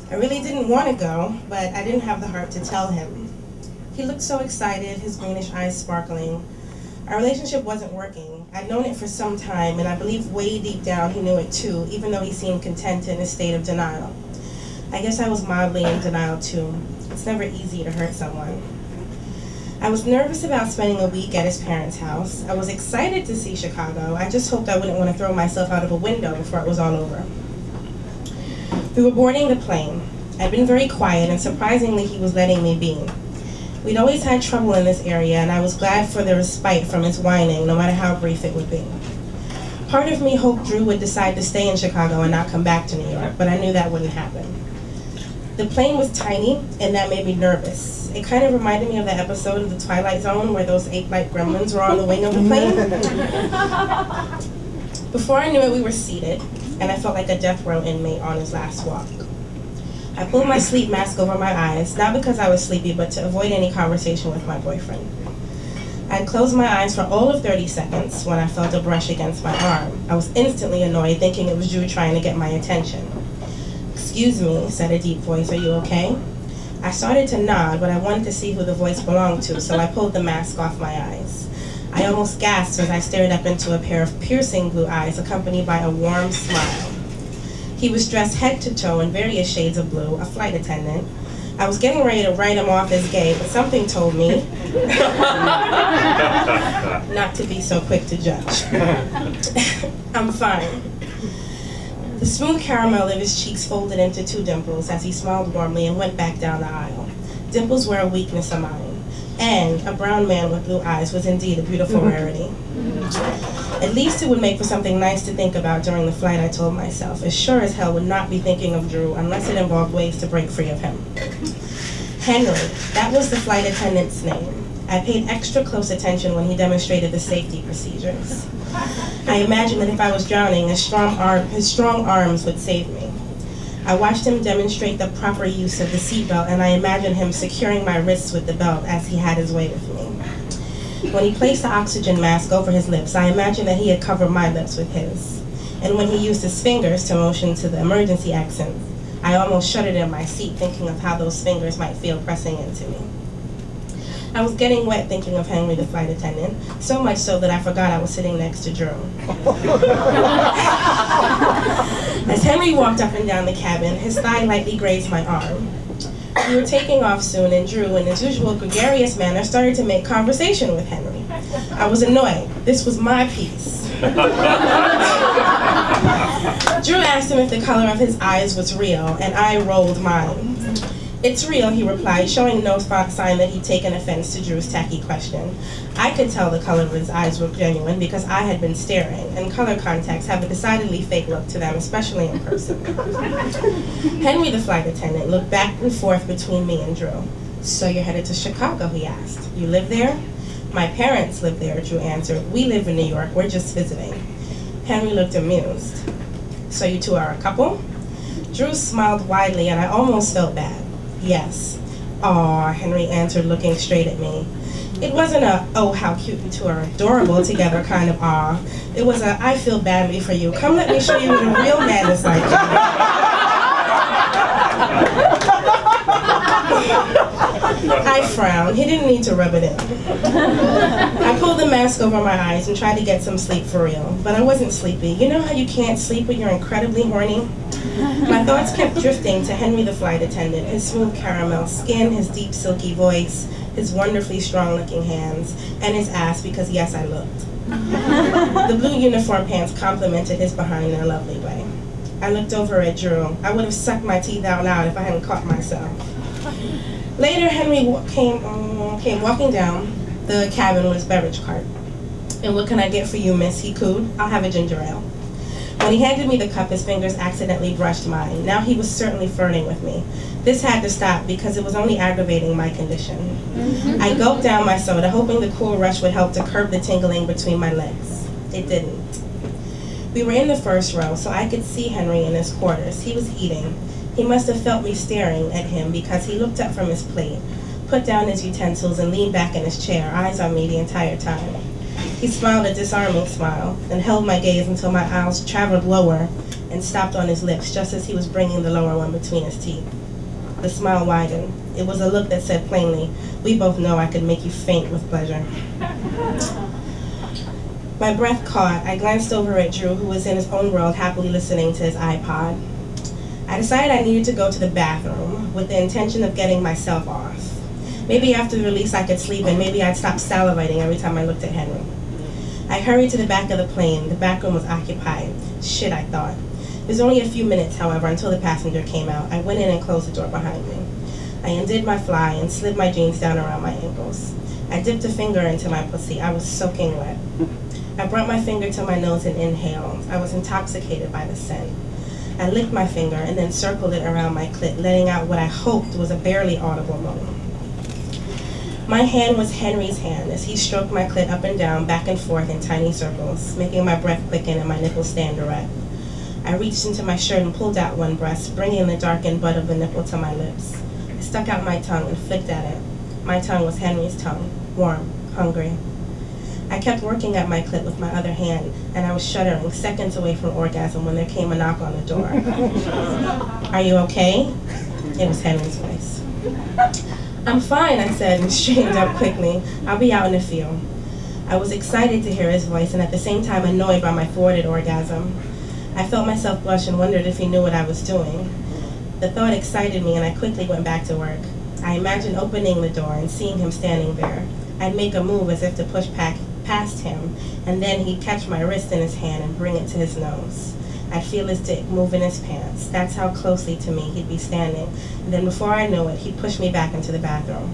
I really didn't want to go, but I didn't have the heart to tell him. He looked so excited, his greenish eyes sparkling. Our relationship wasn't working. I'd known it for some time, and I believe way deep down he knew it too, even though he seemed content in a state of denial. I guess I was mildly in denial too. It's never easy to hurt someone. I was nervous about spending a week at his parents' house. I was excited to see Chicago. I just hoped I wouldn't want to throw myself out of a window before it was all over. We were boarding the plane. I'd been very quiet, and surprisingly he was letting me be. We'd always had trouble in this area, and I was glad for the respite from his whining, no matter how brief it would be. Part of me hoped Drew would decide to stay in Chicago and not come back to New York, but I knew that wouldn't happen. The plane was tiny, and that made me nervous. It kind of reminded me of that episode of The Twilight Zone where those ape-like gremlins were on the wing of the plane. Before I knew it, we were seated, and I felt like a death row inmate on his last walk. I pulled my sleep mask over my eyes, not because I was sleepy, but to avoid any conversation with my boyfriend. I closed my eyes for all of 30 seconds when I felt a brush against my arm. I was instantly annoyed, thinking it was Drew trying to get my attention. "Excuse me," said a deep voice, "are you okay?" I started to nod, but I wanted to see who the voice belonged to, so I pulled the mask off my eyes. I almost gasped as I stared up into a pair of piercing blue eyes, accompanied by a warm smile. He was dressed head to toe in various shades of blue, a flight attendant. I was getting ready to write him off as gay, but something told me not to be so quick to judge. "I'm fine." The smooth caramel of his cheeks folded into two dimples as he smiled warmly and went back down the aisle. Dimples were a weakness of mine, and a brown man with blue eyes was indeed a beautiful rarity. At least it would make for something nice to think about during the flight, I told myself. As sure as hell would not be thinking of Drew unless it involved ways to break free of him. Henry, that was the flight attendant's name. I paid extra close attention when he demonstrated the safety procedures. I imagined that if I was drowning, his strong arms would save me. I watched him demonstrate the proper use of the seatbelt, and I imagined him securing my wrists with the belt as he had his way with me. When he placed the oxygen mask over his lips, I imagined that he had covered my lips with his. And when he used his fingers to motion to the emergency exit, I almost shuddered in my seat, thinking of how those fingers might feel pressing into me. I was getting wet thinking of Henry, the flight attendant, so much so that I forgot I was sitting next to Drew. As Henry walked up and down the cabin, his thigh lightly grazed my arm. We were taking off soon, and Drew, in his usual gregarious manner, started to make conversation with Henry. I was annoyed. This was my piece. Drew asked him if the color of his eyes was real, and I rolled mine. "It's real," he replied, showing no sign that he'd taken offense to Drew's tacky question. I could tell the color of his eyes were genuine because I had been staring, and color contacts have a decidedly fake look to them, especially in person. Henry, the flight attendant, looked back and forth between me and Drew. "So you're headed to Chicago?" he asked. "You live there?" "My parents live there," Drew answered. "We live in New York. We're just visiting." Henry looked amused. "So you two are a couple?" Drew smiled widely, and I almost felt bad. "Yes." "Aw," Henry answered, looking straight at me. It wasn't a, "oh, how cute you two are adorable together" kind of aw. It was a, "I feel badly for you. Come let me show you what a real man is like." I frowned. He didn't need to rub it in. I pulled the mask over my eyes and tried to get some sleep for real, but I wasn't sleepy. You know how you can't sleep when you're incredibly horny? My thoughts kept drifting to Henry, the flight attendant, his smooth caramel skin, his deep silky voice, his wonderfully strong-looking hands, and his ass, because yes, I looked. The blue uniform pants complemented his behind in a lovely way. I looked over at Drew. I would have sucked my teeth out loud if I hadn't caught myself. Later, Henry came walking down the cabin with his beverage cart. "And what can I get for you, miss?" he cooed. "I'll have a ginger ale." When he handed me the cup, his fingers accidentally brushed mine. Now he was certainly flirting with me. This had to stop because it was only aggravating my condition. I gulped down my soda, hoping the cool rush would help to curb the tingling between my legs. It didn't. We were in the first row, so I could see Henry in his quarters. He was eating. He must have felt me staring at him because he looked up from his plate, put down his utensils, and leaned back in his chair, eyes on me the entire time. He smiled a disarming smile, and held my gaze until my eyes traveled lower and stopped on his lips just as he was bringing the lower one between his teeth. The smile widened. It was a look that said plainly, "We both know I could make you faint with pleasure." My breath caught. I glanced over at Drew, who was in his own world, happily listening to his iPod. I decided I needed to go to the bathroom with the intention of getting myself off. Maybe after the release I could sleep, and maybe I'd stop salivating every time I looked at Henry. I hurried to the back of the plane. The back room was occupied. Shit, I thought. It was only a few minutes, however, until the passenger came out. I went in and closed the door behind me. I undid my fly and slid my jeans down around my ankles. I dipped a finger into my pussy. I was soaking wet. I brought my finger to my nose and inhaled. I was intoxicated by the scent. I licked my finger and then circled it around my clit, letting out what I hoped was a barely audible moan. My hand was Henry's hand as he stroked my clit up and down, back and forth in tiny circles, making my breath quicken and my nipples stand erect. I reached into my shirt and pulled out one breast, bringing the darkened butt of the nipple to my lips. I stuck out my tongue and flicked at it. My tongue was Henry's tongue, warm, hungry. I kept working at my clit with my other hand, and I was shuddering, seconds away from orgasm when there came a knock on the door. "Are you okay?" It was Henry's voice. "I'm fine," I said, and straightened up quickly. "I'll be out in the field." I was excited to hear his voice and at the same time annoyed by my thwarted orgasm. I felt myself blush and wondered if he knew what I was doing. The thought excited me and I quickly went back to work. I imagined opening the door and seeing him standing there. I'd make a move as if to push past him, and then he'd catch my wrist in his hand and bring it to his nose. I'd feel his dick move in his pants. That's how closely to me he'd be standing. And then before I knew it, he'd push me back into the bathroom.